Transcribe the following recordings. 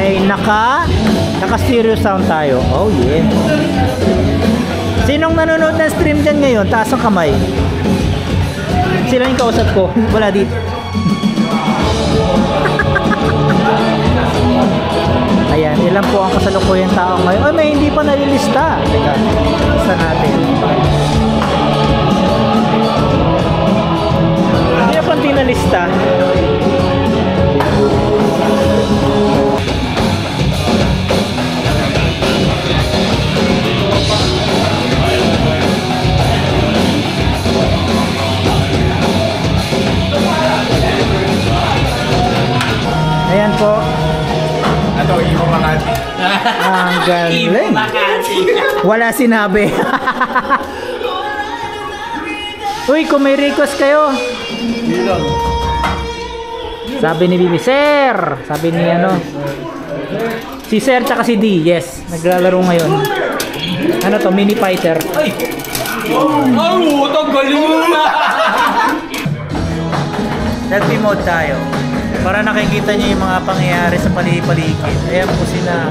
ay naka stereo sound tayo. Oh yeah. Sinong nanonood ng stream dyan ngayon? Taas ang kamay. Sila yung kausap ko. Wala dito. Ayan, ilan po ang kasalukuyang tao ngayon? Ay, may hindi pa nalilista. Teka, lista natin. Hindi na pang tinalista. Ayan po. Ito, Ibo Makati. Ang galing. Wala sinabi. Uy, kung may request kayo. Sabi ni Bibi, Sir. Sabi ni ano. Si Sir tsaka si D. Yes, naglalaro ngayon. Ano to, mini fighter. Ay! Oh, ito galing mo na! Selfie mode tayo. Para nakikita niyo yung mga pangyayari sa paligid. Ayan po sila.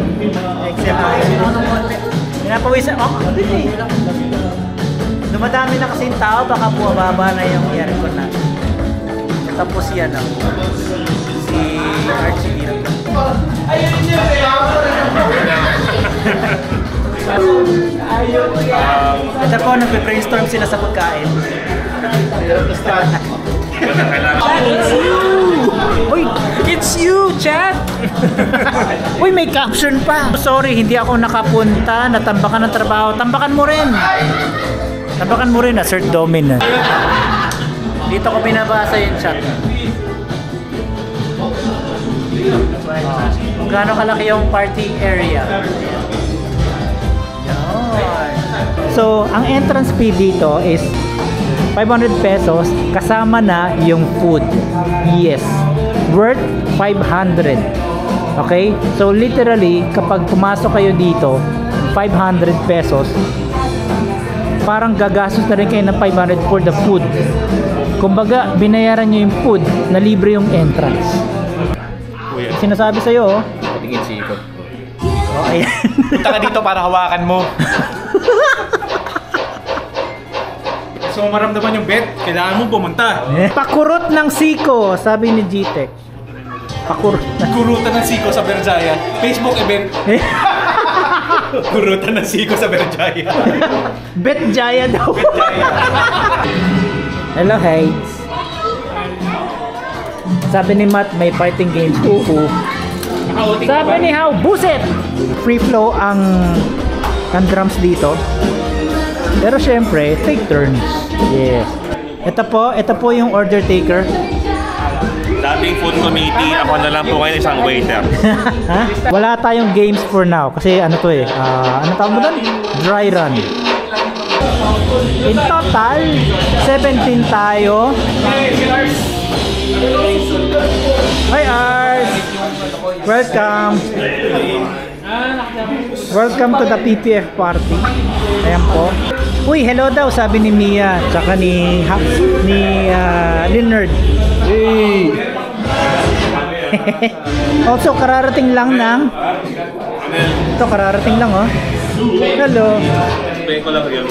Pinapawisan. Oh, dumadami na kasi yung tao. Baka bumababa na yung aircon natin. Tapos yan oh. Si Archie dito. Ito po, nagpe-brainstorm sila sa pagkain. It's you! Uy, it's you, chat! Uy, may caption pa. Sorry, hindi ako nakapunta. Natambakan ng trabaho. Tambakan mo rin. Tambakan mo rin, assert dominant. Dito ko binabasa yung chat. Kung gaano kalaki yung party area. So, ang entrance fee dito is 500 pesos kasama na yung food. Yes. Worth 500. Okay? So, literally, kapag pumasok kayo dito, 500 pesos, parang gagastos na rin kayo ng 500 for the food. Kumbaga, binayaran nyo yung food na libre yung entrance. Sinasabi sa'yo, oh. Patingin si Iko. Oh, ayan. Punta ka dito para hawakan mo. So maramdaman yung bet, kailangan mo pumunta. Pakurot ng siko, sabi ni Gtek. Pakurot. Kurutan ng siko sa Berjaya. Facebook event. Kurutan ng siko sa Berjaya. Bet Jaya daw. Hello, Heights. Sabi ni Matt, may fighting games. Sabi ni How, buset! Free flow ang drums dito. Pero syempre, take turns. Yes. Ito po yung order taker. Dating food committee, ako na lang po ngayon isang waiter. Ha? Wala tayong games for now kasi ano to eh, ano tawag mo doon? Dry run. In total, 17 tayo. Hi Ars! Welcome! Welcome to the PPF party. Ayan po. Uy, hello daw sabi ni Mia tsaka ni Leonard. Hey. Also kararating lang ng ito kararating lang oh. Hello. Explain ko lang yun.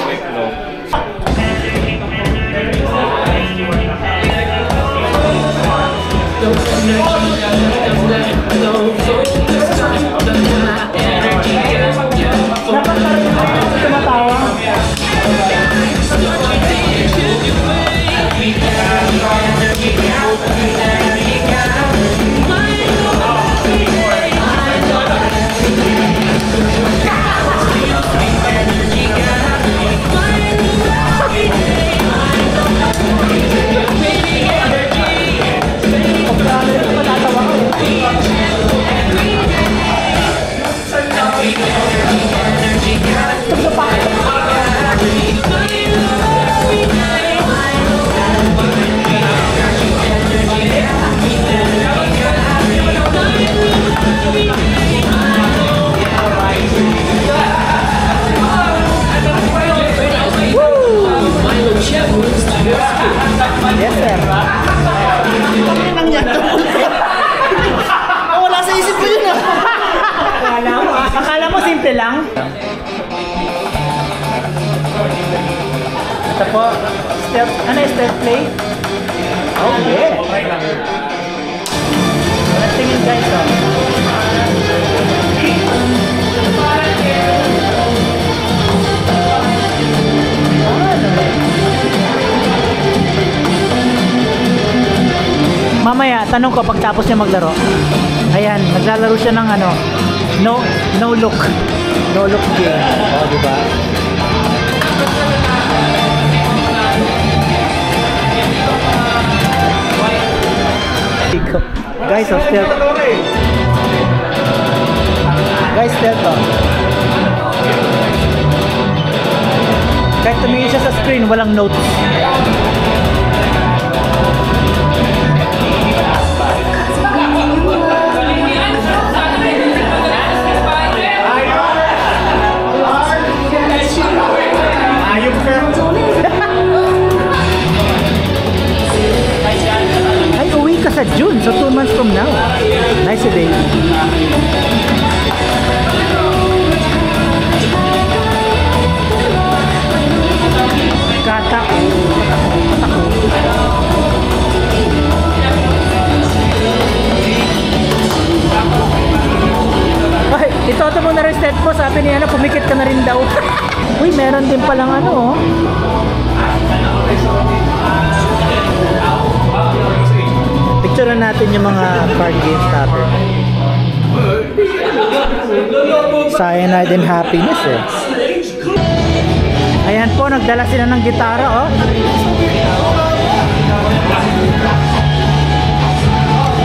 Simple lang. Ito po, stealth, ano yung stealth play? Oh yeah! Walang tingin guys, oh. Mamaya, tanong ko pagtapos niya maglaro. Ayan, naglalaro siya ng ano, no look game. Oh, di ba? Guys, oh, stealth. Guys, stealth, oh. Kahit tumingin siya sa screen, walang notes. Ay, uwi ka sa June, so 2 months from now. Nice day. Katak. Ay, ito mo na rin step po. Sabi niya na pumikit ka na rin daw. Uy, meron din palang ano, oh. Picturean natin yung mga card games natin. Cyanide and Happiness, eh. Ayan po, nagdala sila ng gitara, oh.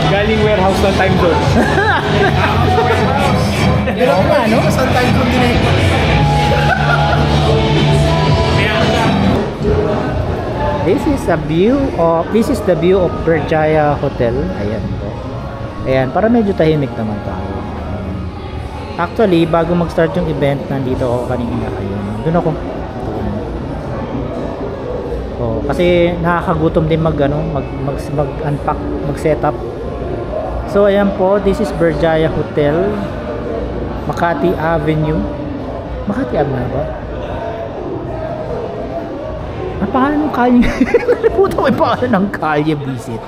Galing warehouse ng time zone. Oo nga, no? Sa time zone din eh. This is the view of Berjaya Hotel. Ayan po. Ayan, para medyo tahimik naman tayo. Actually, bago mag-start yung event, nandito ako kanina. Ayun. Doon ako. Oh, kasi nakakagutom din mag-unpack, mag-setup. So ayan po, this is Berjaya Hotel, Makati Avenue. Makati Avenue ba? Ang pangalan ng kalye? Nalimutan ko yung pangalan ng kalye, visit.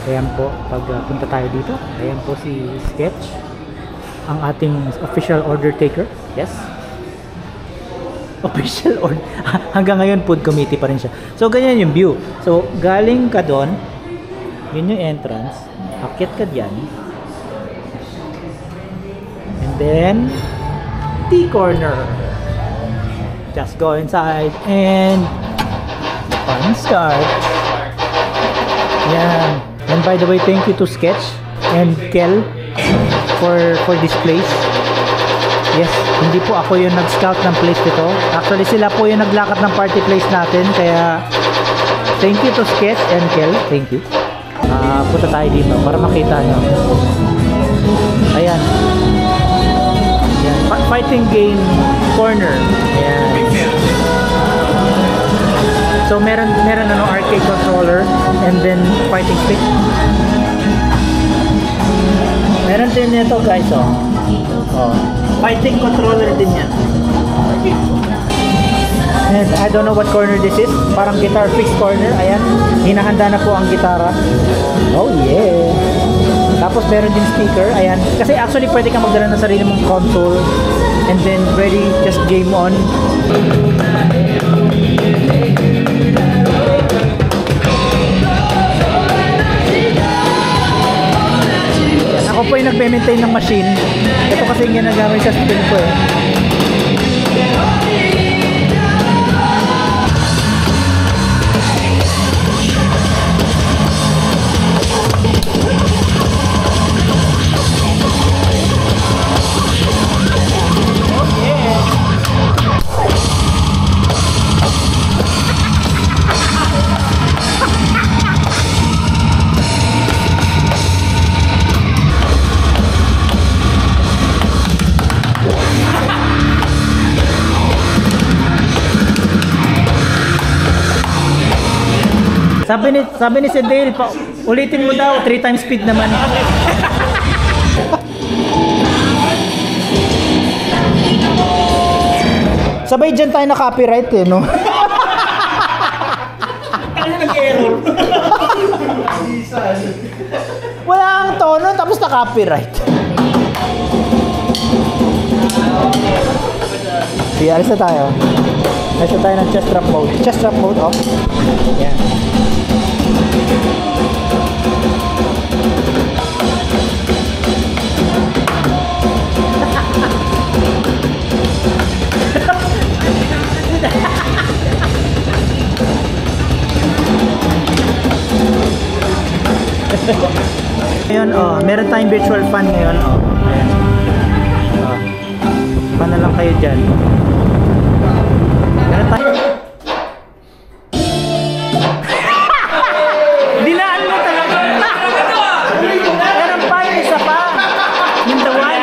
Ayan po, pag punta tayo dito, ayan po si Sketch, ang ating official order taker. Yes, official order. Hanggang ngayon food committee pa rin siya. So ganyan yung view. So galing ka doon, yun yung entrance, akit ka dyan, and then T corner. Just go inside and the fun starts. Yan. And by the way, thank you to Sketch and Kel for this place. Yes, hindi po ako yung nag-scout ng place dito. Actually, sila po yung naglakat ng party place natin. Kaya, thank you to Sketch and Kel. Thank you. Punta tayo dito para makita nyo. Ayan. Ayan. Fighting game corner. Ayan. So, meron ano, arcade controller and then fighting stick. Meron din nito guys, oh. Oh. Fighting controller din yan. And I don't know what corner this is. Parang guitar fixed corner. Ayan. Hinahanda na po ang gitara. Oh yeah. Tapos meron din speaker. Ayan. Kasi actually pwede kang magdala ng sarili mong console. And then ready, just game on. Ako po yung nagme-maintain ng machine. Ito kasi yung ginagamit sa spin ko eh. Sabi ni si Dale, ulitin mo daw, 3 times speed naman. Sabay dyan tayo na copyright eh, no? Ano nag-error? Wala ang tono, tapos na copyright. Sige, alis na tayo. Alis na tayo ng chest strap mode. Chest strap mode off. Yan. Ngayon, oh, meron tayong virtual fan ngayon, oh. Ayan. Oh. Fan na lang kayo dyan. Meron tayo. Dinaan mo talaga. Meron pa yung isa pa. Yung dawan.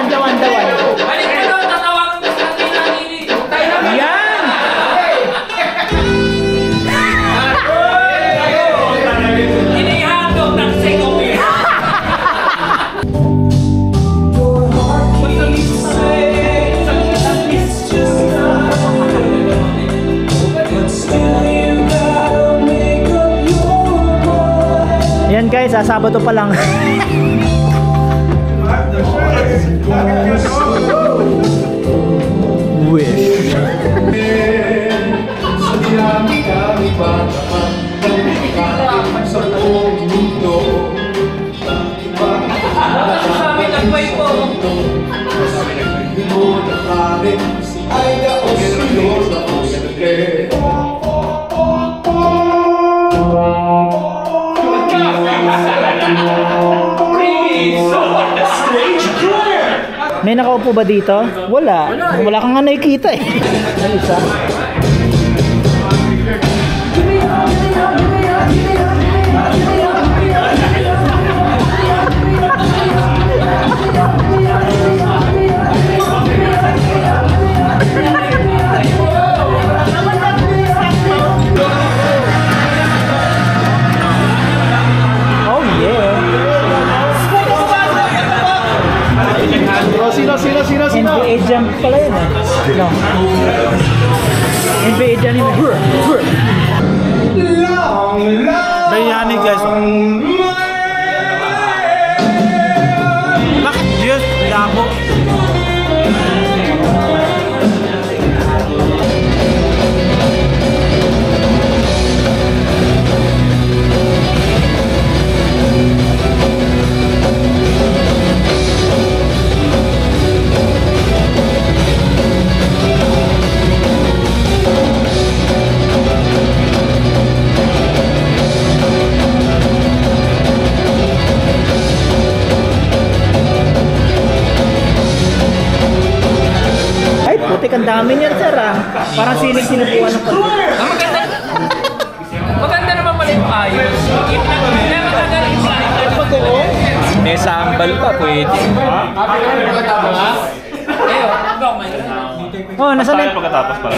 Dawan. Balik mo doon, tatawagin mo sa nanili. Yan! Inihandog ng sekopi. Yan guys, Sabado pa lang. Wish. Sa amin, nagpay po. May nakaupo ba dito? Wala. Wala kang nga nakikita eh. Ano isa? Oh yeah. NBA Jam pala yun eh. No. NBA Jam yun eh. Bayani guys. Bakit? Diyos, labo. Putik, ang dami niyan, sir, ah. Parang sinig-sinubuan ng pagkakas. Maganda naman pala yung ayos. Kaya maganda rin siya. May sambal pa, pwede. Oh, nasa Tayo net. pagkatapos pala.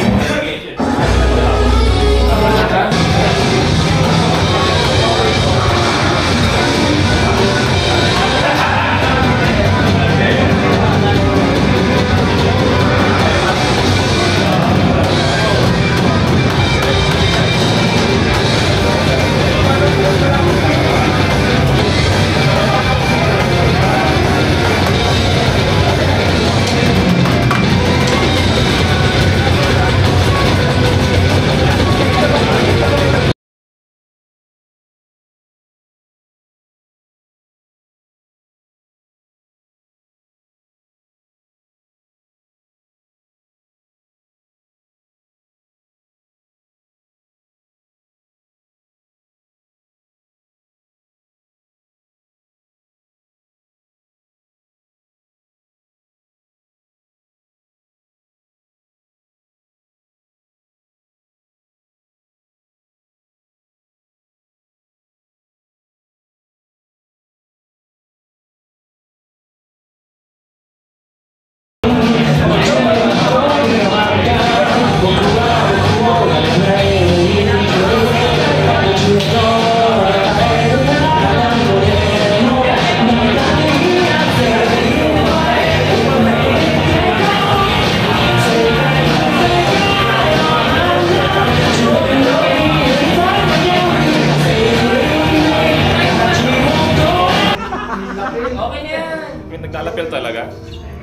gospel talaga.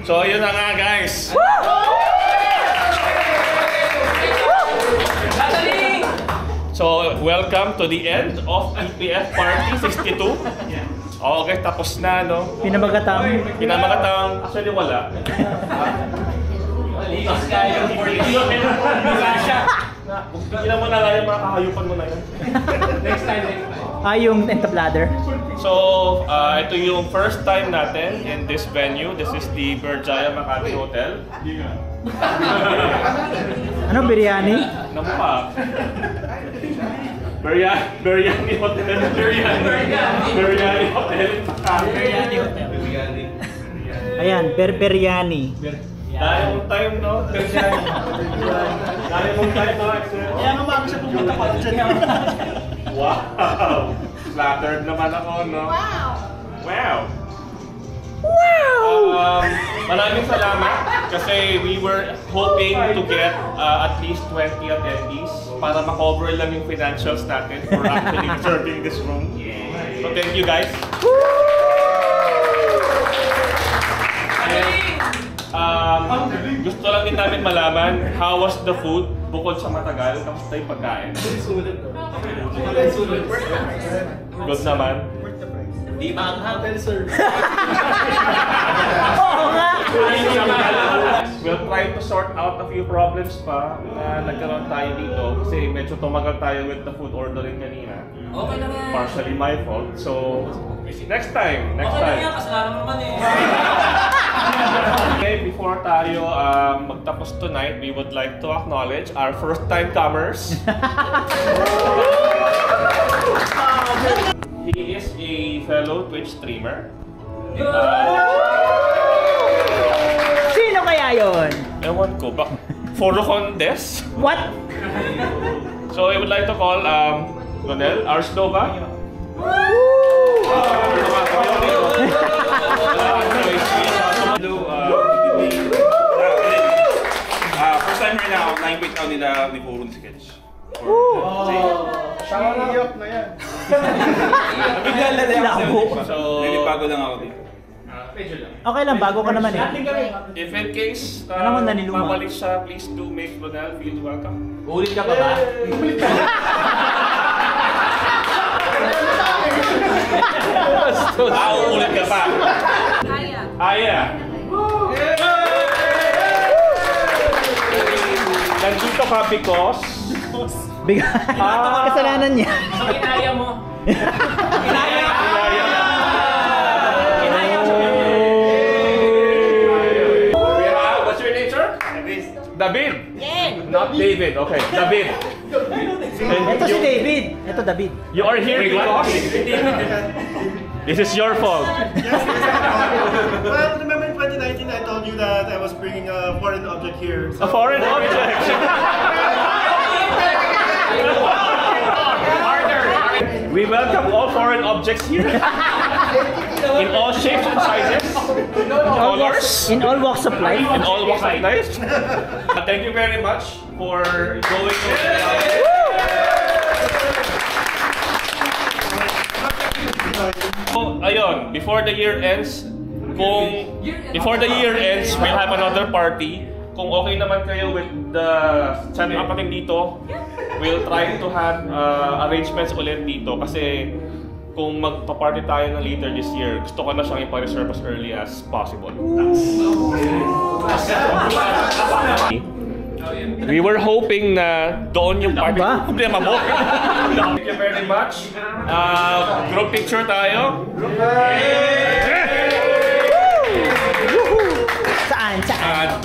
So, yun na nga guys. So, welcome to the end of EPF Party 62. Okay, tapos na, no? Pinamagatang. Pinamagatang, actually wala. Bigyan mo na lang yung mga kahayupan mo na yun. Next time. Yung entablader. So, ito yung first time natin in this venue. This is the Berjaya Makati Hotel. Ano, biryani? Ano pa? Biryani Hotel. Biryani Hotel. Biryani hotel. Ayan, biryani. Dahil mong time, no? Biryani. Dahil mong time, no? Kaya nga mami siya pumunta pa dyan. Wow! Flattered naman ako, no? Wow! Wow! Maraming salamat kasi we were hoping to get at least 20 attendees para makover lang yung financials natin for actually reserving this room. So thank you guys. Gusto lang din namin malaman how was the food bukod sa matagal, kamusta yung pagkain? Good naman. Di maanghang. Oo nga! We'll try to sort out a few problems pa na nagkaroon tayo dito kasi medyo tumagal tayo with the food ordering kanina. Okay lang yan. Partially my fault. So, next time. Okay lang yan, kasalanan mo naman eh. Okay, before tayo magtapos tonight, we would like to acknowledge our first-time comers. He is a fellow Twitch streamer. Sino kaya yon? Ewan ko ba? Foro Condes? What? So I would like to call Ronel Arslova. First time rin ako, na-invite ako nila ni Purun Sketch. Iyak na yan. So, nilipago lang ako dito. Okay lang, bago ka naman eh. If in case Ano naman naniluma? mabalik siya, please do make Ronel feel welcome. Ulit ka pa ba? Ulit ka pa. Aya. Nandito ka because Kasalanan niya. So, kinaya mo. Kinaya mo. What's your name, sir? David. Not David. Okay, David. Ito si David. Ito David. You are here because this is your fault. Well, remember in 2019 I told you that I was bringing a foreign object here. A foreign object. We welcome all foreign objects here. In all shapes and sizes. Colors. In all walks of life. In all walks of life. Thank you very much for going So, ayun, before the year ends, we'll have another party. Kung okay naman kayo with the channel up natin dito, we'll try to have arrangements ulit dito kasi kung magpa-party tayo ng later this year, gusto ko na siyang ipa-reserve as early as possible. We were hoping na doon yung party. Problema mo. Thank you very much. Group picture tayo. Saan? Saan?